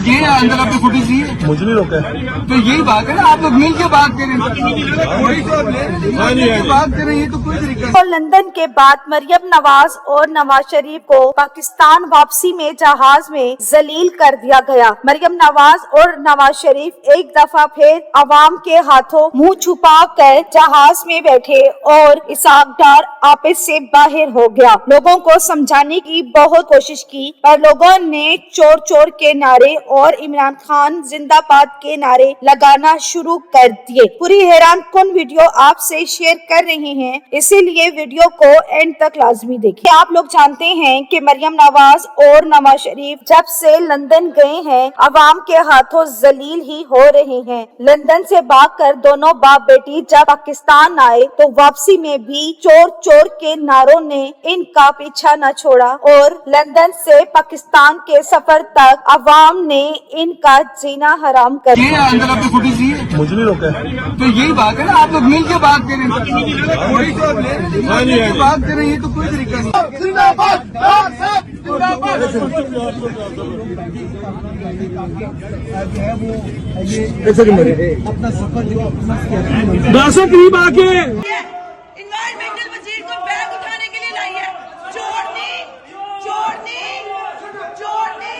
ये अंदर आपकी फुटेज दी है, मुझे नहीं रोका है। तो यही बात है ना, आप लोग मिल के बात करें, बात करें, ये तो कोई तरीका नहीं। और लंदन के बाद मरियम नवाज और नवाज शरीफ को पाकिस्तान वापसी में जहाज में जलील कर दिया गया। मरियम नवाज और नवाज शरीफ एक दफा फिर अवाम के हाथों मुंह छुपा कर जहाज में बैठे और इसहाक डार आपस से बाहर हो गया। लोगों को समझाने की बहुत कोशिश की पर लोगों ने चोर चोर के नारे और इमरान खान जिंदाबाद के नारे लगाना शुरू कर दिए। पूरी हैरान कुन वीडियो आपसे शेयर कर रहे हैं, इसीलिए वीडियो को एंड तक लाजमी देखिए। आप लोग जानते हैं कि मरियम नवाज और नवाज शरीफ जब से लंदन गए हैं अवाम के हाथों जलील ही हो रहे हैं। लंदन से भागकर दोनों बाप बेटी जब पाकिस्तान आए तो वापसी में भी चोर चोर के नारों ने इनका पीछा न छोड़ा और लंदन से पाकिस्तान के सफर तक अवाम ने इनका जीना हराम कर ये दिया। अंदर आपकी फुटेज दी है, मुझे नहीं रोका है। तो यही बात है ना, आप लोग मिल के बात करें, बात करें, ये तो कोई तरीका नहीं। अपना सफर जो करीब आके इन्वायरमेंटल वजीर को बैग उठाने के लिए लाई है। चोरनी चोरनी चोरनी।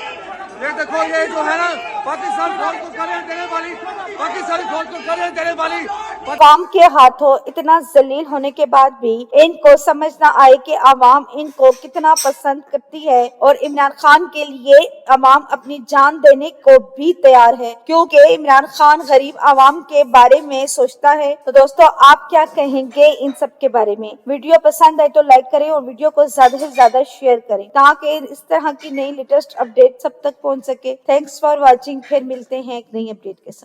ये देखो, ये जो है ना पाकिस्तान फौज को खड़े देने वाली, पाकिस्तानी फौज को खड़े देने वाली। अवाम के हाथों इतना जलील होने के बाद भी इनको समझ न आए कि अवाम इनको कितना पसंद करती है और इमरान खान के लिए अवाम अपनी जान देने को भी तैयार है, क्योंकि इमरान खान गरीब अवाम के बारे में सोचता है। तो दोस्तों, आप क्या कहेंगे इन सब के बारे में? वीडियो पसंद आए तो लाइक करें और वीडियो को ज्यादा से ज्यादा शेयर करें ताकि इस तरह की नई लेटेस्ट अपडेट सब तक पहुंच सके। Thanks for watching. फिर मिलते हैं एक नई अपडेट के साथ।